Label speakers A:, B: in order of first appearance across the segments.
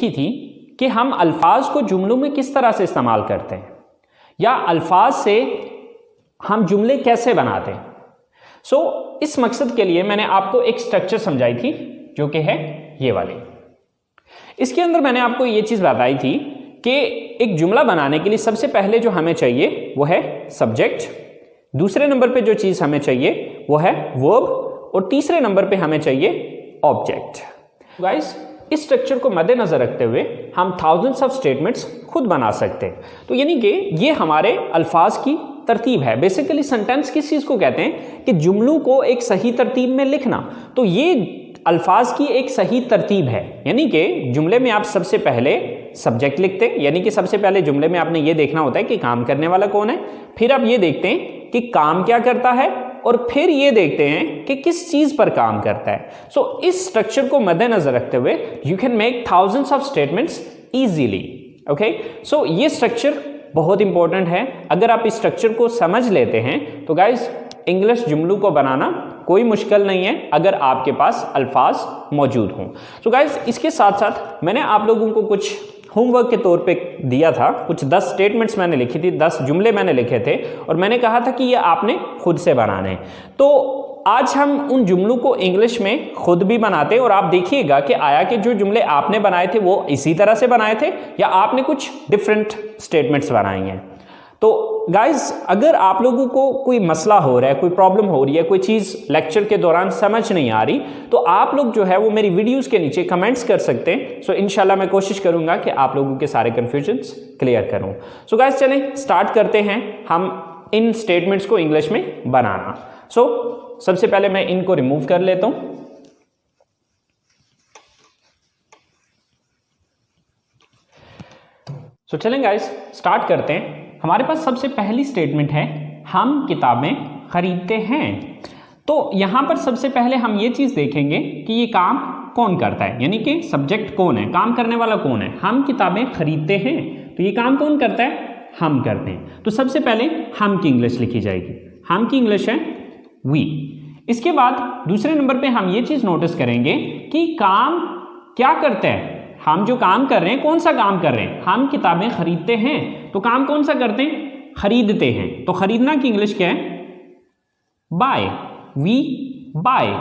A: लिखी थी कि हम अल्फाज को जुमलों में किस तरह से इस्तेमाल करते हैं या अल्फाज से हम जुमले कैसे बनाते हैं। इस मकसद के लिए मैंने आपको एक स्ट्रक्चर समझाई थी जो कि है ये वाली। इसके अंदर मैंने आपको ये चीज़ बताई थी कि एक जुमला बनाने के लिए सबसे पहले जो हमें चाहिए वो है सब्जेक्ट, दूसरे नंबर पे जो चीज़ हमें चाहिए वो है वर्ब और तीसरे नंबर पे हमें चाहिए ऑब्जेक्ट। गाइस, इस स्ट्रक्चर को मद्देनजर रखते हुए हम थाउजेंड्स ऑफ स्टेटमेंट्स खुद बना सकते हैं। तो यानी कि ये हमारे अल्फाज की तरतीब है। बेसिकली सेंटेंस किस चीज़ को कहते हैं कि जुमलों को एक सही तरतीब में लिखना। तो ये अल्फाज की एक सही तरतीब है, यानी कि जुमले में आप सबसे पहले सब्जेक्ट लिखते हैं, यानी कि सबसे पहले जुमले में आपने ये देखना होता है कि काम करने वाला कौन है, फिर आप ये देखते हैं कि काम क्या करता है और फिर ये देखते हैं कि किस चीज़ पर काम करता है। इस स्ट्रक्चर को मद्देनजर रखते हुए you can make thousands of statements easily. Okay, ये स्ट्रक्चर बहुत इंपॉर्टेंट है। अगर आप इस स्ट्रक्चर को समझ लेते हैं तो गाइज इंग्लिश जुमलों को बनाना कोई मुश्किल नहीं है अगर आपके पास अल्फाज मौजूद हों। गाइज, इसके साथ साथ मैंने आप लोगों को कुछ होमवर्क के तौर पे दिया था, कुछ 10 स्टेटमेंट्स मैंने लिखी थी, 10 जुमले मैंने लिखे थे और मैंने कहा था कि ये आपने खुद से बनाने। तो आज हम उन जुमलों को इंग्लिश में खुद भी बनाते हैं और आप देखिएगा कि आया कि जो जुमले आपने बनाए थे वो इसी तरह से बनाए थे या आपने कुछ डिफरेंट स्टेटमेंट्स बनाई हैं। तो गाइज, अगर आप लोगों को कोई मसला हो रहा है, कोई प्रॉब्लम हो रही है, कोई चीज़ लेक्चर के दौरान समझ नहीं आ रही, तो आप लोग जो है वो मेरी वीडियोस के नीचे कमेंट्स कर सकते हैं। इंशाल्लाह मैं कोशिश करूंगा कि आप लोगों के सारे कन्फ्यूजन्स क्लियर करूं। गाइज, चलें स्टार्ट करते हैं हम इन स्टेटमेंट्स को इंग्लिश में बनाना। सबसे पहले मैं इनको रिमूव कर लेता हूं। चलें गाइज, स्टार्ट करते हैं। हमारे पास सबसे पहली स्टेटमेंट है, हम किताबें खरीदते हैं। तो यहां पर सबसे पहले हम ये चीज देखेंगे कि ये काम कौन करता है, यानी कि सब्जेक्ट कौन है, काम करने वाला कौन है। हम किताबें खरीदते हैं, तो ये काम कौन करता है, हम करते हैं। तो सबसे पहले हम की इंग्लिश लिखी जाएगी। हम की इंग्लिश है वी। इसके बाद दूसरे नंबर पे हम ये चीज नोटिस करेंगे कि काम क्या करते हैं। हम जो काम कर रहे हैं, कौन सा काम कर रहे हैं, हम किताबें खरीदते हैं, तो काम कौन सा करते हैं, खरीदते हैं। तो खरीदना की इंग्लिश क्या है, बाय। We bye.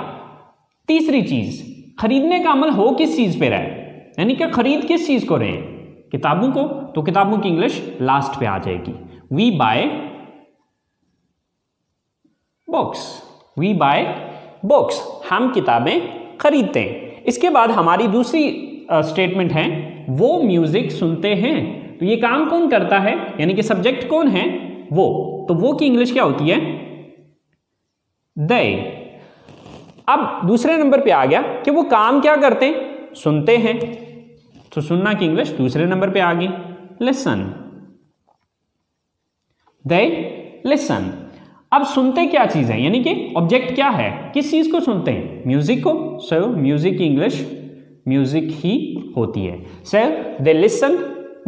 A: तीसरी चीज, खरीदने का अमल हो किस चीज पे रहा है, यानी कि खरीद किस चीज को रहे हैं, किताबों को, तो किताबों की इंग्लिश लास्ट पे आ जाएगी। We buy books. We buy books, हम किताबें खरीदते हैं। इसके बाद हमारी दूसरी स्टेटमेंट है, वो म्यूजिक सुनते हैं। तो ये काम कौन करता है, यानी कि सब्जेक्ट कौन है, वो। तो वो की इंग्लिश क्या होती है, दे। अब दूसरे नंबर पे आ गया कि वो काम क्या करते हैं, सुनते हैं। तो सुनना की इंग्लिश दूसरे नंबर पे आ गई, लिसन। They listen. अब सुनते क्या चीज है, यानी कि ऑब्जेक्ट क्या है, किस चीज को सुनते हैं, म्यूजिक को। म्यूजिक की इंग्लिश म्यूजिक ही होती है। दे लिसन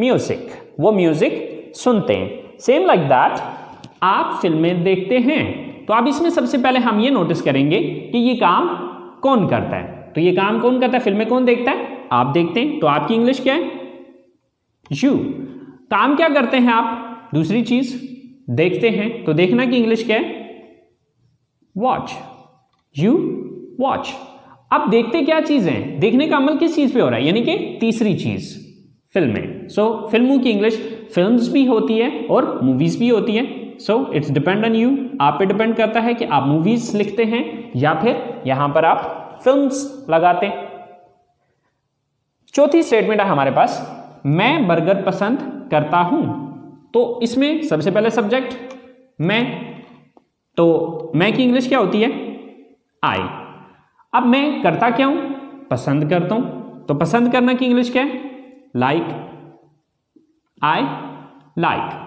A: म्यूजिक, वो म्यूजिक सुनते हैं। सेम लाइक दैट, आप फिल्में देखते हैं। तो अब इसमें सबसे पहले हम ये नोटिस करेंगे कि ये काम कौन करता है। तो ये काम कौन करता है, फिल्में कौन देखता है, आप देखते हैं। तो आपकी इंग्लिश क्या है, यू। काम क्या करते हैं आप, दूसरी चीज देखते हैं, तो देखना की इंग्लिश क्या है, वॉच। You watch. अब देखते क्या चीज है, देखने का अमल किस चीज पे हो रहा है, यानी कि तीसरी चीज, फिल्में। फिल्मों की इंग्लिश फिल्म्स भी होती है और मूवीज भी होती है। इट्स डिपेंड ऑन यू, आप पे डिपेंड करता है कि आप मूवीज लिखते हैं या फिर यहां पर आप फिल्म्स लगाते हैं। चौथी स्टेटमेंट है हमारे पास, मैं बर्गर पसंद करता हूं। तो इसमें सबसे पहले सब्जेक्ट मैं, तो मैं की इंग्लिश क्या होती है, आई। अब मैं करता क्या हूं, पसंद करता हूं। तो पसंद करना की इंग्लिश क्या है, लाइक। I like.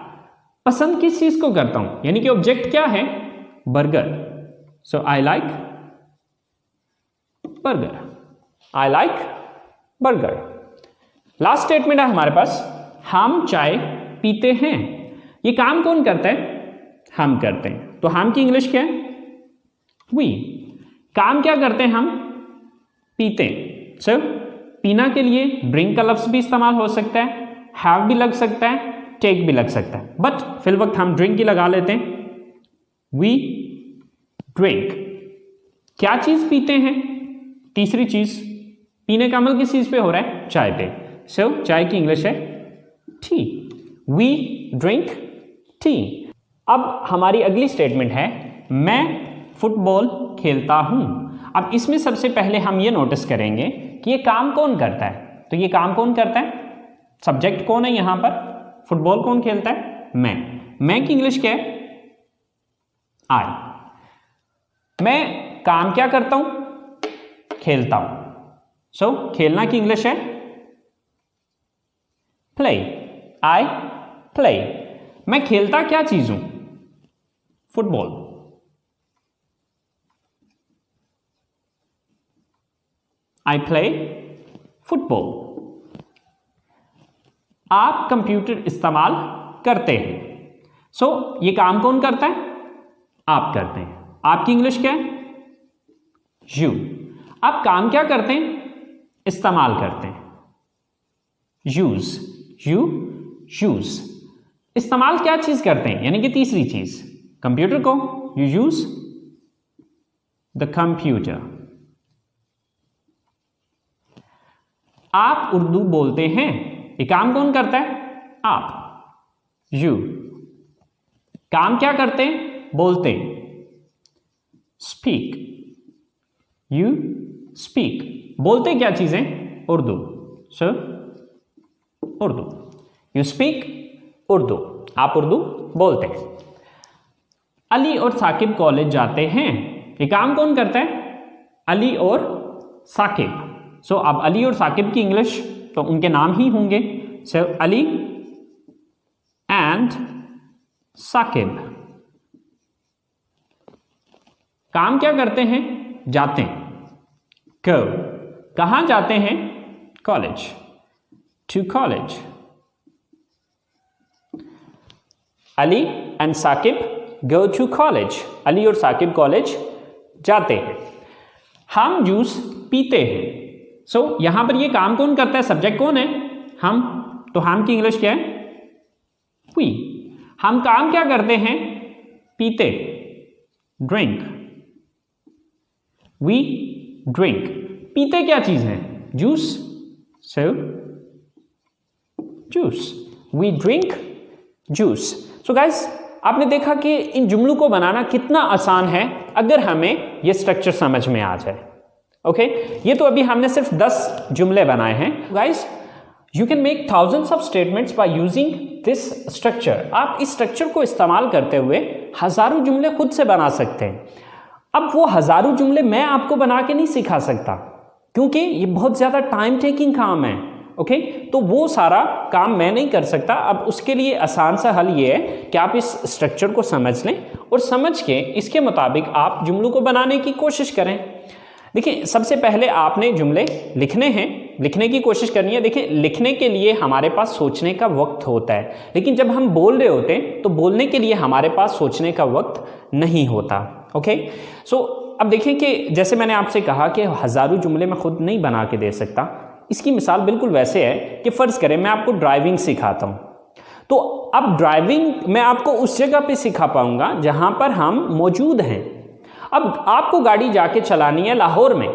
A: पसंद किस चीज को करता हूं, यानी कि ऑब्जेक्ट क्या है, burger. I like burger. I like burger. Last statement है हमारे पास, हम चाय पीते हैं। ये काम कौन करता है, हम करते हैं। तो हम की इंग्लिश क्या है, वी। काम क्या करते हैं हम, पीते हैं। पीना के लिए ड्रिंक का लफ्ज भी इस्तेमाल हो सकता है, हैव भी लग सकता है, टेक भी लग सकता है, बट फिल वक्त हम ड्रिंक ही लगा लेते हैं। वी ड्रिंक, क्या चीज पीते हैं? तीसरी चीज, पीने का अमल किस चीज पे हो रहा है? चाय पे। सो चाय की इंग्लिश है टी। We drink tea. अब हमारी अगली स्टेटमेंट है मैं फुटबॉल खेलता हूं। अब इसमें सबसे पहले हम ये नोटिस करेंगे कि ये काम कौन करता है। तो ये काम कौन करता है? सब्जेक्ट कौन है यहां पर? फुटबॉल कौन खेलता है? मैं की इंग्लिश क्या है? आई। मैं काम क्या करता हूं? खेलता हूं। सो खेलना की इंग्लिश है प्ले। I play. मैं खेलता क्या चीज हूं? फुटबॉल। I play football. आप कंप्यूटर इस्तेमाल करते हैं। सो ये काम कौन करता है? आप करते हैं। आपकी इंग्लिश क्या है? यू। आप काम क्या करते हैं? इस्तेमाल करते हैं। यूज। You use. इस्तेमाल क्या चीज करते हैं? यानी कि तीसरी चीज, कंप्यूटर को। You use the computer. आप उर्दू बोलते हैं। ये काम कौन करता है? आप। यू। काम क्या करते हैं? बोलते हैं। स्पीक। You speak. बोलते क्या चीजें? Urdu. So Urdu. You speak Urdu. आप उर्दू बोलते हैं। अली और साकिब कॉलेज जाते हैं। ये काम कौन करता है? अली और साकिब। सो अब अली और साकिब की इंग्लिश तो उनके नाम ही होंगे। सो अली एंड साकिब। काम क्या करते हैं? जाते हैं। गो। कहां जाते हैं? College. To college. Ali and Saqib go to college. Ali और साकिब कॉलेज जाते हैं। हम जूस पीते हैं। सो यहां पर ये काम कौन करता है? सब्जेक्ट कौन है? हम। तो हम की इंग्लिश क्या है? वी। हम काम क्या करते हैं? पीते। ड्रिंक। We drink. पीते क्या चीज है? Juice. So juice. We drink juice. So guys, आपने देखा कि इन जुमलों को बनाना कितना आसान है अगर हमें यह स्ट्रक्चर समझ में आ जाए। ओके, ये तो अभी हमने सिर्फ 10 जुमले बनाए हैं। Guys, you can make thousands of statements by using this structure. आप इस स्ट्रक्चर को इस्तेमाल करते हुए हजारों जुमले खुद से बना सकते हैं। अब वो हजारों जुमले मैं आपको बना के नहीं सिखा सकता, क्योंकि ये बहुत ज्यादा टाइम टेकिंग काम है। ओके, तो वो सारा काम मैं नहीं कर सकता। अब उसके लिए आसान सा हल ये है कि आप इस स्ट्रक्चर को समझ लें और समझ के इसके मुताबिक आप जुमलों को बनाने की कोशिश करें। देखिए, सबसे पहले आपने जुमले लिखने हैं, लिखने की कोशिश करनी है। देखिए, लिखने के लिए हमारे पास सोचने का वक्त होता है, लेकिन जब हम बोल रहे होते हैं तो बोलने के लिए हमारे पास सोचने का वक्त नहीं होता। ओके, सो अब देखिए कि जैसे मैंने आपसे कहा कि हजारों जुमले मैं खुद नहीं बना के दे सकता। इसकी मिसाल बिल्कुल वैसे है कि फर्ज करें मैं आपको ड्राइविंग सिखाता हूं, तो अब ड्राइविंग मैं आपको उस जगह पे सिखा पाऊंगा जहां पर हम मौजूद हैं। अब आपको गाड़ी जाके चलानी है लाहौर में,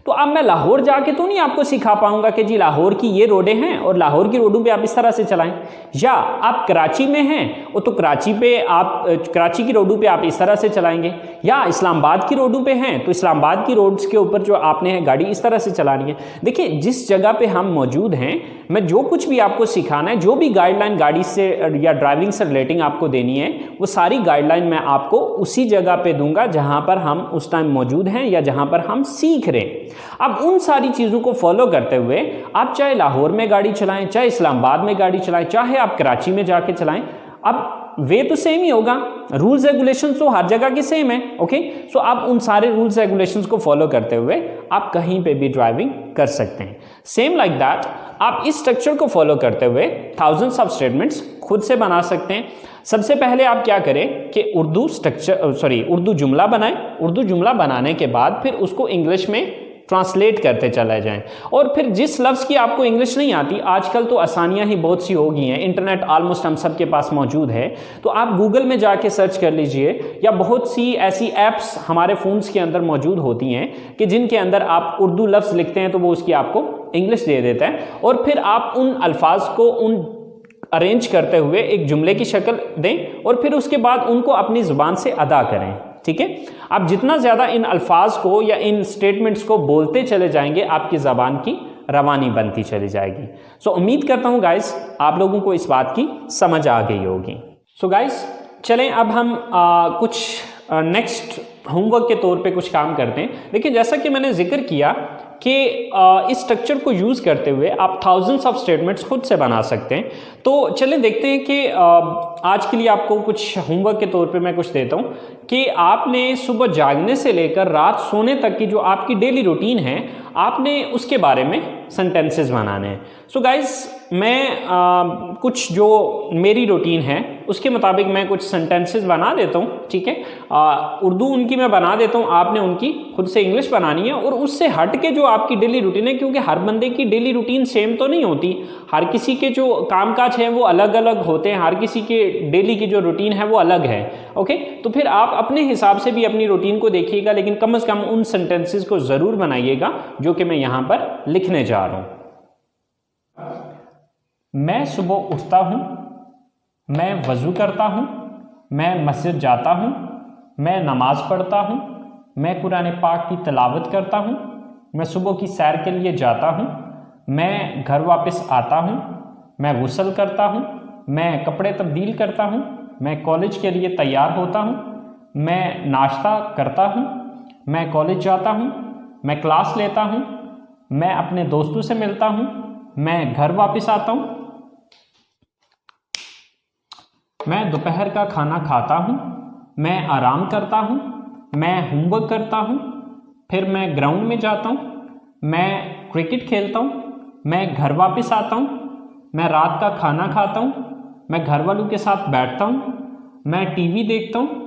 A: तो अब मैं लाहौर जाके तो नहीं आपको सिखा पाऊंगा कि जी लाहौर की ये रोडें हैं और लाहौर की रोडों पे आप इस तरह से चलाएं। या आप कराची में हैं और तो कराची पे आप कराची की रोडों पे आप इस तरह से चलाएंगे, या इस्लामाबाद की रोडों पे हैं तो इस्लामाबाद की रोड्स के ऊपर जो आपने गाड़ी इस तरह से चलानी है। देखिए, जिस जगह पे हम मौजूद हैं, मैं जो कुछ भी आपको सिखाना है, जो भी गाइडलाइन गाड़ी से या ड्राइविंग से रिलेटिंग आपको देनी है, वो सारी गाइडलाइन मैं आपको उसी जगह पे दूंगा जहां पर हम उस टाइम मौजूद हैं या जहां पर हम सीख रहे हैं। अब उन सारी चीजों को फॉलो करते हुए आप चाहे लाहौर में गाड़ी चलाएं, चाहे इस्लामाबाद में गाड़ी चलाएं, चाहे आप कराची में जाके चलाएं, अब वे तो सेम ही होगा। रूल्स रेगुलेशंस तो हर जगह की सेम है। ओके, सो आप उन सारे रूल्स रेगुलेशंस को फॉलो करते हुए आप कहीं पे भी ड्राइविंग कर सकते हैं। सेम लाइक दैट, आप इस स्ट्रक्चर को फॉलो करते हुए थाउजेंड्स ऑफ स्टेटमेंट्स खुद से बना सकते हैं। सबसे पहले आप क्या करें कि उर्दू जुमला बनाएं। उर्दू जुमला बनाने के बाद फिर उसको इंग्लिश में ट्रांसलेट करते चले जाएं। और फिर जिस लफ्ज़ की आपको इंग्लिश नहीं आती, आजकल तो आसानियां ही बहुत सी हो गई हैं, इंटरनेट ऑलमोस्ट हम सब के पास मौजूद है, तो आप गूगल में जाके सर्च कर लीजिए, या बहुत सी ऐसी ऐप्स हमारे फ़ोन्स के अंदर मौजूद होती हैं कि जिनके अंदर आप उर्दू लफ्ज़ लिखते हैं तो वो उसकी आपको इंग्लिश दे देता है, और फिर आप उन अल्फाज को उन अरेंज करते हुए एक जुमले की शक्ल दें और फिर उसके बाद उनको अपनी ज़ुबान से अदा करें। ठीक है, आप जितना ज़्यादा इन अल्फाज को या इन स्टेटमेंट्स को बोलते चले जाएंगे, आपकी ज़बान की रवानी बनती चली जाएगी। सो उम्मीद करता हूँ गाइस आप लोगों को इस बात की समझ आ गई होगी। सो गाइस चलें अब हम कुछ नेक्स्ट होमवर्क के तौर पे कुछ काम करते हैं। देखिए, जैसा कि मैंने जिक्र किया कि इस स्ट्रक्चर को यूज़ करते हुए आप थाउजेंड्स ऑफ स्टेटमेंट्स खुद से बना सकते हैं। तो चलें देखते हैं कि आज के लिए आपको कुछ होमवर्क के तौर पे मैं कुछ देता हूँ कि आपने सुबह जागने से लेकर रात सोने तक की जो आपकी डेली रूटीन है, आपने उसके बारे में सेंटेंसेस बनाने हैं। सो गाइस मैं कुछ जो मेरी रूटीन है उसके मुताबिक मैं कुछ सेंटेंसेस बना देता हूँ। ठीक है, उर्दू उनकी मैं बना देता हूँ, आपने उनकी खुद से इंग्लिश बनानी है। और उससे हट के जो आपकी डेली रूटीन है, क्योंकि हर बंदे की डेली रूटीन सेम तो नहीं होती, हर किसी के जो कामकाज हैं वो अलग अलग होते हैं, हर किसी के डेली की जो रूटीन है वो अलग है। ओके, तो फिर आप अपने हिसाब से भी अपनी रूटीन को देखिएगा, लेकिन कम से कम उन सेंटेंसेस को ज़रूर बनाइएगा जो कि मैं यहाँ पर लिखने जा रहा हूँ। मैं सुबह उठता हूँ, मैं वज़ू करता हूँ, मैं मस्जिद जाता हूँ, मैं नमाज़ पढ़ता हूँ, मैं कुरान पाक की तिलावत करता हूँ, मैं सुबह की सैर के लिए जाता हूँ, मैं घर वापस आता हूँ, मैं गुस्ल करता हूँ, मैं कपड़े तब्दील करता हूँ, मैं कॉलेज के लिए तैयार होता हूँ, मैं नाश्ता करता हूँ, मैं कॉलेज जाता हूँ, मैं क्लास लेता हूँ, मैं अपने दोस्तों से मिलता हूँ, मैं घर वापस आता हूँ, मैं दोपहर का खाना खाता हूँ, मैं आराम करता हूँ, मैं होमवर्क करता हूँ, फिर मैं ग्राउंड में जाता हूँ, मैं क्रिकेट खेलता हूँ, मैं घर वापस आता हूँ, मैं रात का खाना खाता हूँ, मैं घर वालों के साथ बैठता हूँ, मैं टीवी देखता हूँ,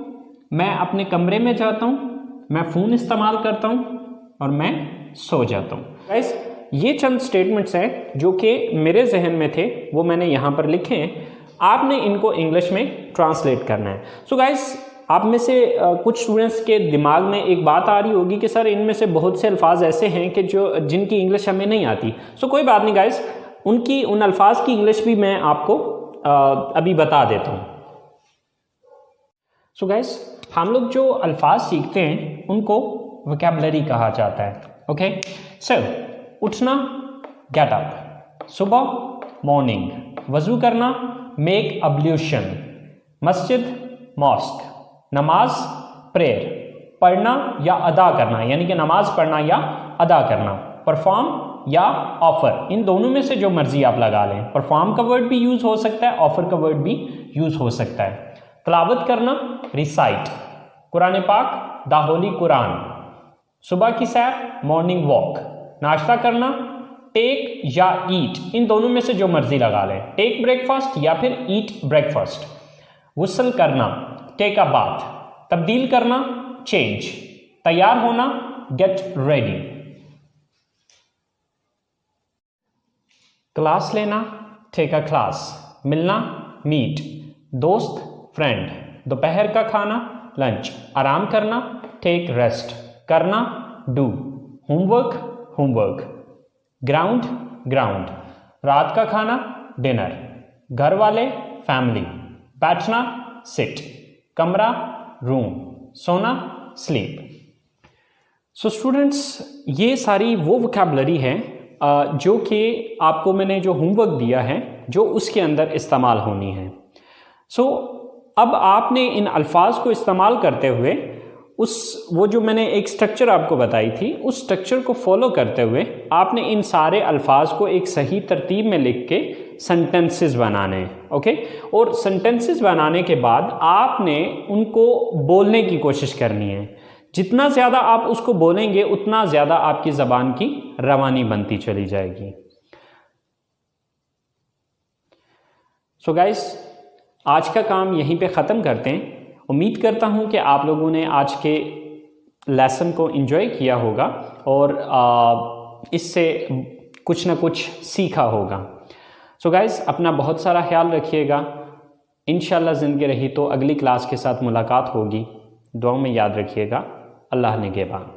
A: मैं अपने कमरे में जाता हूँ, मैं फ़ोन इस्तेमाल करता हूँ और मैं सो जाता हूँ। गाइस ये चंद स्टेटमेंट्स हैं जो कि मेरे जहन में थे, वो मैंने यहाँ पर लिखे हैं। आपने इनको इंग्लिश में ट्रांसलेट करना है। सो गाइस आप में से कुछ स्टूडेंट्स के दिमाग में एक बात आ रही होगी कि सर इनमें से बहुत से अल्फाज ऐसे हैं कि जिनकी इंग्लिश हमें नहीं आती। सो कोई बात नहीं गाइस, उन अल्फाज की इंग्लिश भी मैं आपको अभी बता देता हूँ। सो गाइस हम लोग जो अल्फाज सीखते हैं उनको वोकैबुलरी कहा जाता है। ओके, सो उठना गेट अप, सुबह मॉर्निंग, वज़ू करना मेक अब्ल्यूशन, मस्जिद मॉस्क, नमाज प्रेयर, पढ़ना या अदा करना यानी कि नमाज पढ़ना या अदा करना, परफॉर्म या ऑफर, इन दोनों में से जो मर्जी आप लगा लें। परफॉर्म का वर्ड भी यूज़ हो सकता है, ऑफर का वर्ड भी यूज़ हो सकता है। तिलावत करना रिसाइट, कुरान पाक द होली कुरान, सुबह की सैर मॉर्निंग वॉक, नाश्ता करना टेक या ईट, इन दोनों में से जो मर्जी लगा लें, टेक ब्रेकफास्ट या फिर ईट ब्रेकफास्ट। गुस्ल करना टेक अ बाथ, तब्दील करना चेंज, तैयार होना गेट रेडी, क्लास लेना टेक अ क्लास, मिलना मीट, दोस्त फ्रेंड, दोपहर का खाना लंच, आराम करना टेक रेस्ट, करना डू, होमवर्क, ग्राउंड ग्राउंड, रात का खाना डिनर, घर वाले फैमिली, बैठना सिट, कमरा रूम, सोना स्लीप। सो स्टूडेंट्स ये सारी वो वोकैबुलरी है जो कि आपको मैंने जो होमवर्क दिया है जो उसके अंदर इस्तेमाल होनी है। सो अब आपने इन अल्फाज को इस्तेमाल करते हुए वो जो मैंने एक स्ट्रक्चर आपको बताई थी उस स्ट्रक्चर को फॉलो करते हुए आपने इन सारे अल्फाज को एक सही तरतीब में लिख के सेंटेंसेस बनाने हैं। ओके, और सेंटेंसेस बनाने के बाद आपने उनको बोलने की कोशिश करनी है। जितना ज़्यादा आप उसको बोलेंगे उतना ज़्यादा आपकी ज़बान की रवानी बनती चली जाएगी। सो गाइस आज का काम यहीं पे ख़त्म करते हैं। उम्मीद करता हूं कि आप लोगों ने आज के लेसन को एंजॉय किया होगा और इससे कुछ ना कुछ सीखा होगा। सो गाइस, अपना बहुत सारा ख्याल रखिएगा। इंशाल्लाह ज़िंदगी रही तो अगली क्लास के साथ मुलाकात होगी। दुआ में याद रखिएगा। अल्लाह निगहबान।